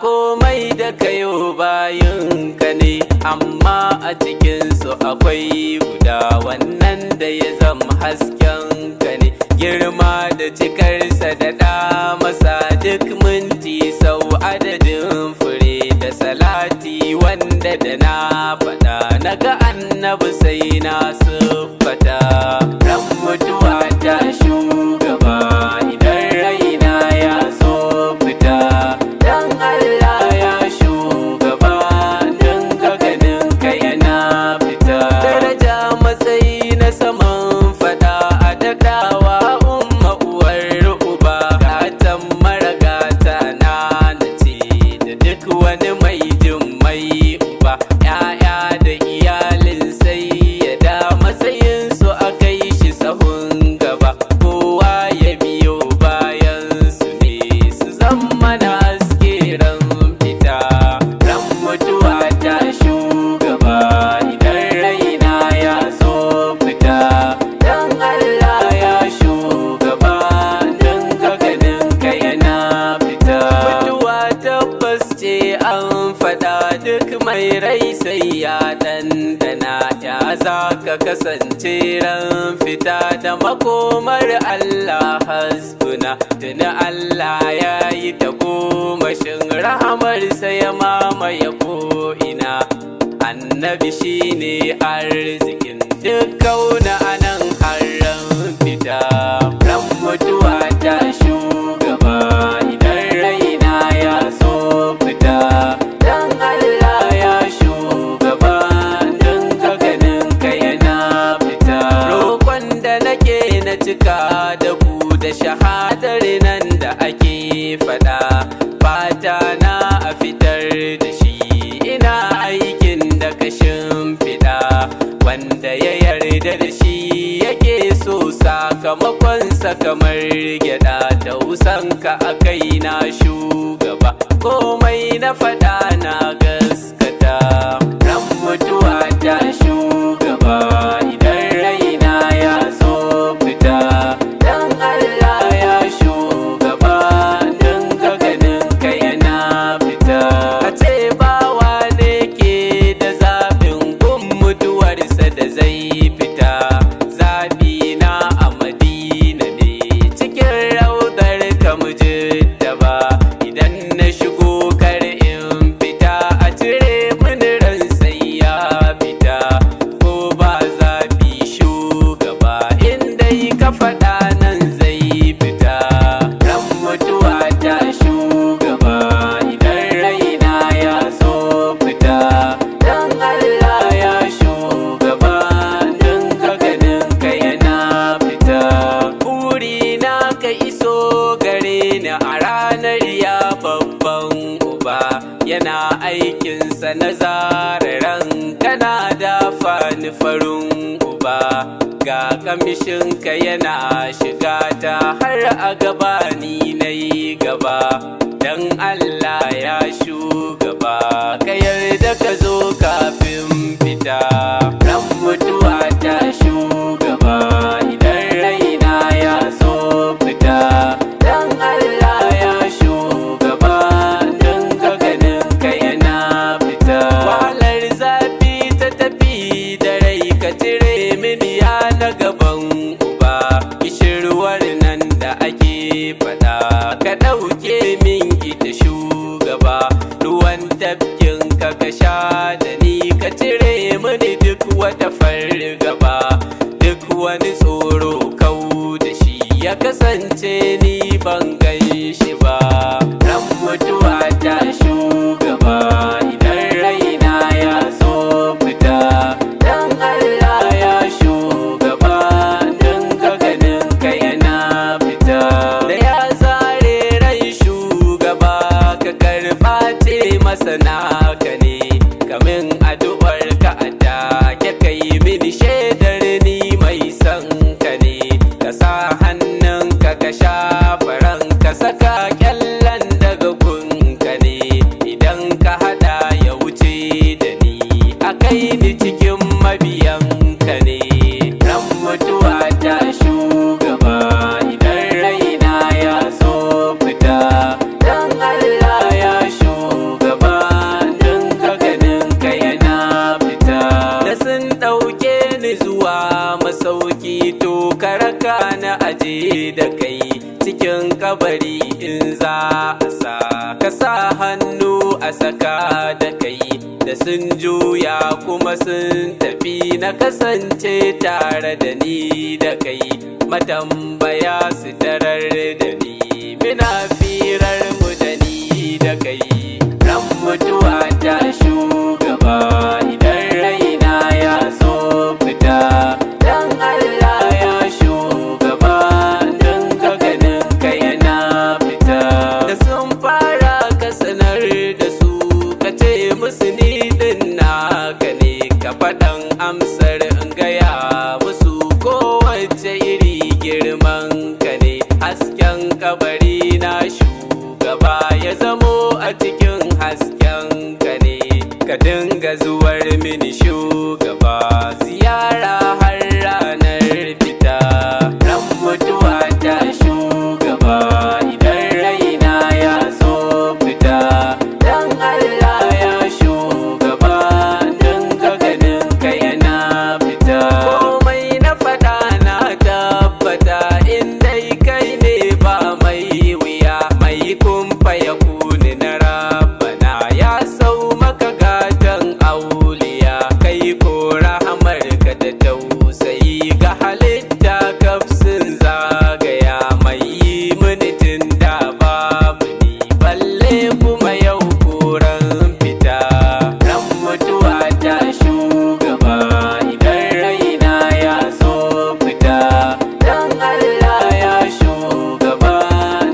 komai da kayo bayinka ne, amma a cikinsu akwai guda wannan da ya zama hasken ka ne. Girma da cikarsa da ɗa masa duk minti sau adadin fure da salati wanda da na faɗa naga annabi sai na siffata. Ran mutuwa ta shugaba idan raina ya zo fita, dan Allah ya shugaba dan ka ganin ka yana fita. Daraja matsayi na saman fada a daɗawa umma uwar uba, gatan maragata na nace da duk wani mai jin mai uba. Ya'ya da iyalin sai ya da matsayinsu a kai shi sahun gaba, kowa ya biyo bayan su ne su zama na haske ran fita. Ran mutuwa ta shugaba idan raina ya zo fita, dan Allah ya shugaba dan ka ganin ka yana fita. Mutuwa tabbas ce an faɗa duk mai rai sai ya ɗanɗana, ya za ka kasance ran fita da makomar Allah hasbuna. Tuni Allah ya yi ta gomashin rahamarsa ya mamaye ko'ina, annabi shine arzikin duk kauna anan har ran fita. Ran mutuwa ta shugaba idan raina ya zo fita, dan Allah ya shugaba dan ka ganin ka yana fita. Roƙon da nake na cika da ku da shahadar nan da ake faɗa, fata na a fitar da shi ina aikin da ka shimfiɗa. Wanda ya yarda da shi yake so sakamakonsa kamar gyaɗa, tausanka a kai na shugaba komai na faɗa na gaskata. Ran mutuwa ta shugaba idan raina ya zo fita, dan Allah ya shugaba dan ka ganin ka yana fita. A ce bawa ne ke da zaɓin gun mutuwarsa da zai fita, zaɓi na a Madina ne cikin raudar ka mujiddaba. Idan na shigo kar in fita a cire mini ran sai ya fita, ko ba zaɓi shugaba in dai ka faɗa nan zai fita. Ran mutuwa ta shugaba idan raina ya zo fita, dan Allah ya shugaba dan ka ganin ka yana fita. Burina ka iso gare ni a ranar ya babban uba, yana aikinsa na zararan kana dafa ni farin uba. Ga kamshinka yana shiga ta har a gaba ni na yi gaba, dan Allah ya shugaba ka yarda ka zo kafin fita. Ran mutuwa ta shugaba idan raina ya zo fita, dan Allah ya shugaba dan ka ganin ka yana fita. Wahalar zafi ta tafi da rai ka cire mini ya na gaban uba, kishirwar nan da ake faɗa ka ɗauke min ita shugaba. Ruwan tafkin ka sha da ni ka cire mini duk wata fargaba, duk wani tsoro kau da shi ya kasance ni ban gan shi ba. Ran mutuwa ta shugaba idan raina ya zo fita, dan Allah ya shugaba dan ka ganin ka yana fita. Da ya zare rai shugaba ka karɓa ce masa naka ne, kamin addu'ar ka a take kai mini shaidar ni mai son ka ne. Ka sa hannunka ka shafa ranka, saka kyallan daga gunka ne. to karaka na aje da kai cikin kabari in za a sa ka sa hannu a saka da kai da sun juya kuma sun tafi na kasance tare da ni da kai matambaya su tarar da ni muna firar mu da ni da kai ran mutuwa ta shugaba idan raina ya so fita dan Allah ya shugaba dan ka ganin ka yana fita da sun fara ka sanar da su ka ce musu ni din naka ne ka faɗan amsar in gaya musu kowace iri girman ka ne hasken kabari na shugaba ya zamo a cikin hasken ka ne ka dinga zuwar mini shugaba ziyara har ranar fita ran mutuwa ta shugaba idan raina ya so fita dan Allah ya shugaba dan ka ganin ka yana fita komai na faɗa na tabbata in dai kai ne ba mai wuya mai kumfa ya kuni na rabbana ya sau maka gatan auliya kai ko rahamar ka da tausayi ga halitta kafsin zagaya mai yi mini tun da babu ni balle kuma yau koran fita ran mutuwa ta shugaba idan raina ya so fita dan Allah ya shugaba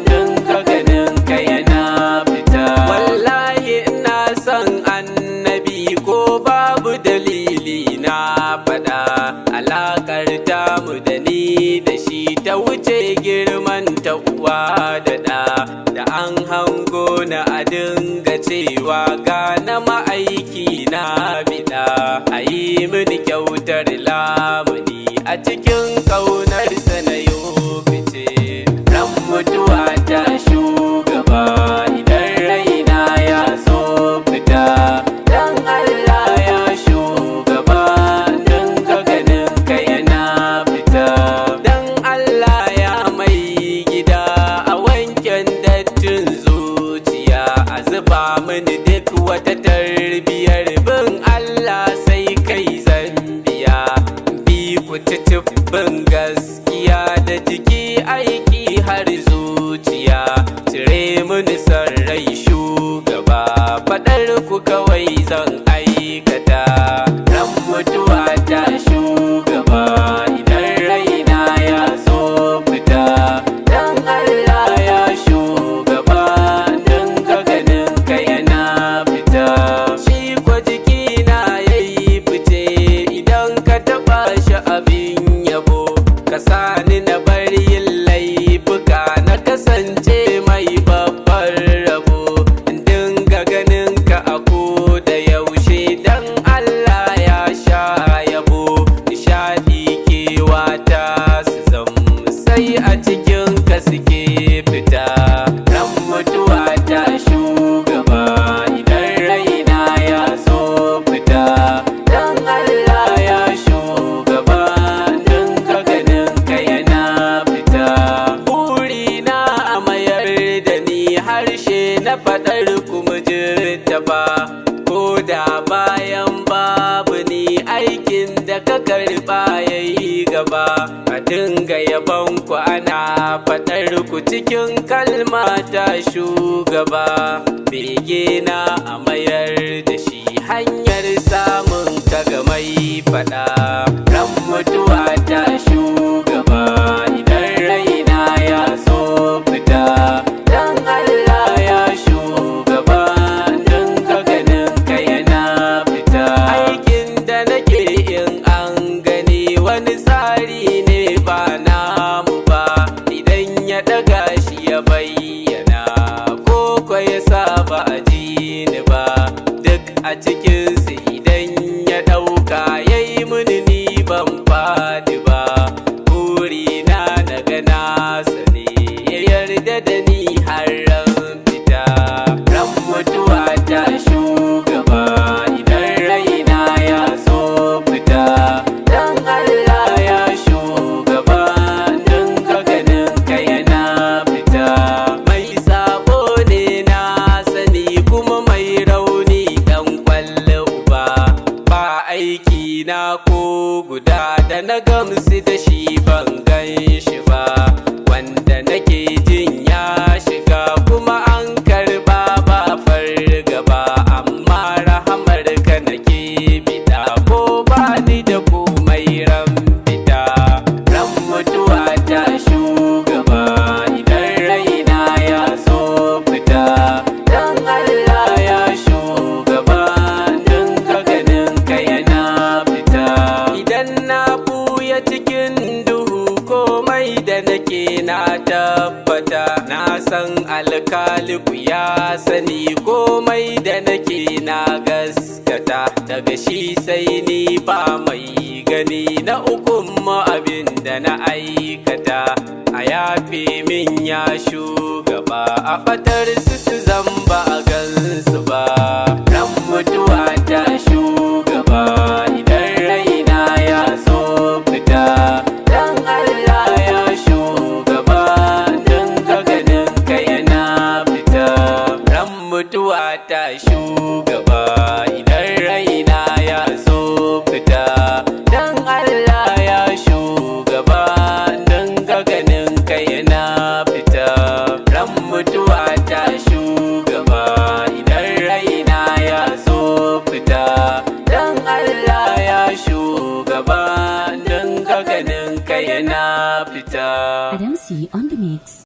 dan ka ganin ka yana fita wallahi ina son annabi ko babu dalili na faɗa alakar tamu da ni da shi ta wuce girman ta uwa da ɗa da an hango na a dinga cewa ga na ma'aiki na biɗa a yi mini kyautar lamuni a cikin ƙaunar sanayo fice ran mutuwa ta shugaba idan raina ya so fita dan Allah ya shugaba dan ka ganin ka yana fita dan Allah ya mai gida a wanken dattin zuciya a zuba mini duk wata tarbiyar bin Allah sai kai zambiya bi ku bin gaskiya da jiki aiki har zuciya cire mini son rai shugaba faɗar ku kawai zan aikata ran mutuwa ta shugaba idan raina ya so fita dan Allah ya shugaba dan ka ganin ka yana fita shi kwa jikina yayi fice idan ka taɓa shi abin yabo ka sani na bar yin laifuka na kasance mai babbar rabo dinga ganin ka a da yaushe dan Allah ya sha yabo nishadi kewata su zam sai a cikin ka suke fita ran mutuwa ta shugaba idan raina ya so fita dan Allah ya shugaba dan ka ganin ka yana fita burina a mayar da ni harshe na faɗar kuma jirta ba ko da bayan babu ni aikin da ka karɓa yayi gaba a dinga yabon ku ana faɗar ku cikin kalma ta shugaba bege na a mayar da shi hanyar samun ka ga mai faɗa ran mutuwa ta shugaba idan raina ya so fita dan Allah ya shugaba dan ka ganin ka yana fita aikin da nake in an gani wani tsari ne ba namu ba idan ya daga shi ya bayyana ko ya sa ba a ji ni ba duk a cikinsu idan ya ɗauka ya yi mini ni ban faɗi ba komai da nake na tabbata na san alkaliku ya sani komai da nake na gaskata daga shi sai ni ba mai gani na ukun mu abin da na aikata a yafe min ya shugaba a fatar su zamba a gansu ba ran mutuwa ta shugaba idan raina ya so fita dan Allah ya shugaba dan ka ganin ka yana fita ran mutuwa ta shugaba idan raina ya so fita dan Allah ya shugaba dan ka ganin ka yana fita ran mutuwa ta shugaba idan raina ya so fita dan Allah ya shugaba dan ka ganin ka yana fita. Adamsi on the mix.